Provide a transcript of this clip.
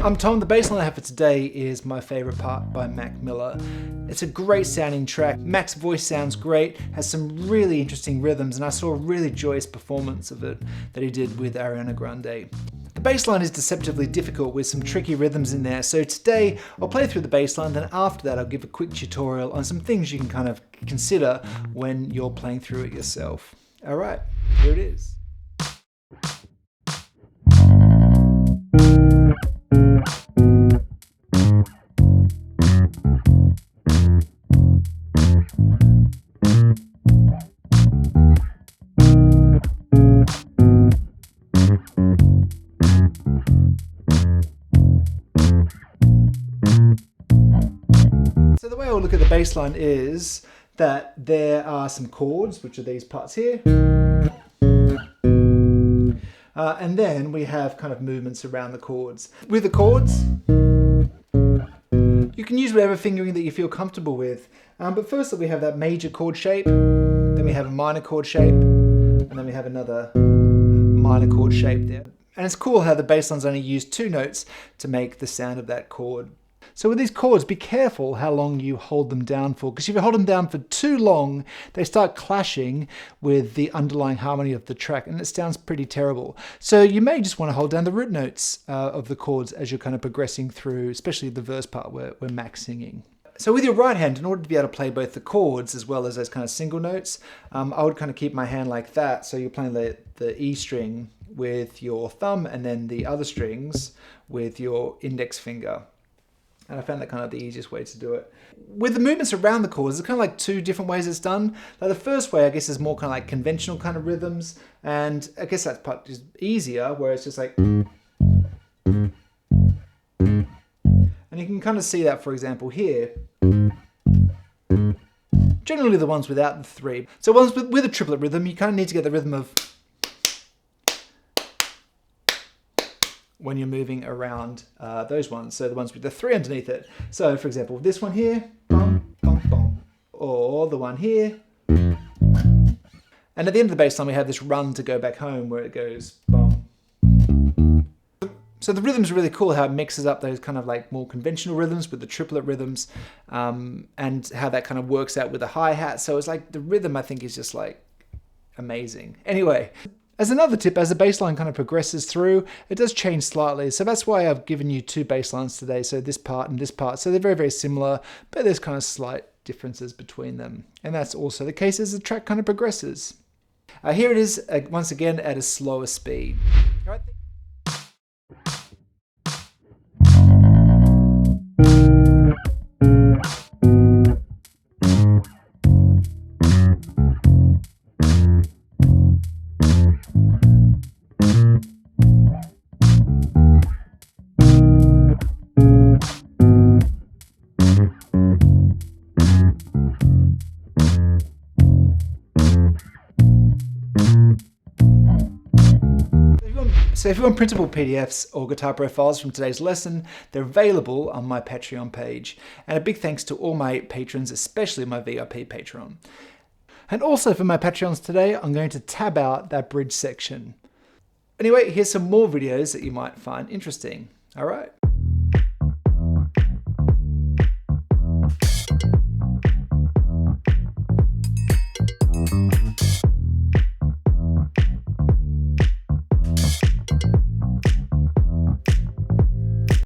I'm Tom. The bass line I have for today is My Favorite Part by Mac Miller. It's a great sounding track. Mac's voice sounds great, has some really interesting rhythms, and I saw a really joyous performance of it that he did with Ariana Grande. The bass line is deceptively difficult with some tricky rhythms in there, so today I'll play through the bass line, then after that I'll give a quick tutorial on some things you can kind of consider when you're playing through it yourself. Alright, here it is. So the way I'll look at the bass line is that there are some chords, which are these parts here. And then we have kind of movements around the chords. With the chords, you can use whatever fingering that you feel comfortable with. But first we have that major chord shape, then we have a minor chord shape, and then we have another minor chord shape there. And it's cool how the bass lines only use 2 notes to make the sound of that chord. So with these chords, be careful how long you hold them down for, because if you hold them down for too long, they start clashing with the underlying harmony of the track, and it sounds pretty terrible. So you may just want to hold down the root notes of the chords as you're kind of progressing through, especially the verse part where Mac's singing. So with your right hand, in order to be able to play both the chords as well as those kind of single notes, I would kind of keep my hand like that. So you're playing the E string with your thumb and then the other strings with your index finger. And I found that kind of the easiest way to do it. With the movements around the chords, there's kind of like 2 different ways it's done. Now the first way, I guess, is more kind of like conventional kind of rhythms. And I guess that part is easier, where it's just like... And you can kind of see that, for example, here. Generally the ones without the 3. So ones with a triplet rhythm, you kind of need to get the rhythm of... when you're moving around those ones, so the ones with the 3 underneath it. So for example, this one here, bum, bum, bum, or the one here. And at the end of the bass line, we have this run to go back home where it goes bum. So the rhythm's really cool how it mixes up those kind of like more conventional rhythms with the triplet rhythms, and how that kind of works out with the hi-hat. So it's like the rhythm, I think, is just like amazing. Anyway. As another tip, as the bass line kind of progresses through, it does change slightly. So that's why I've given you 2 bass lines today. So this part and this part. So they're very, very similar, but there's kind of slight differences between them. And that's also the case as the track kind of progresses. Here it is, once again, at a slower speed. All right. So if you want printable PDFs or guitar profiles from today's lesson, they're available on my Patreon page. And a big thanks to all my patrons, especially my VIP patron. And also for my Patreons today, I'm going to tab out that bridge section. Anyway, here's some more videos that you might find interesting. All right.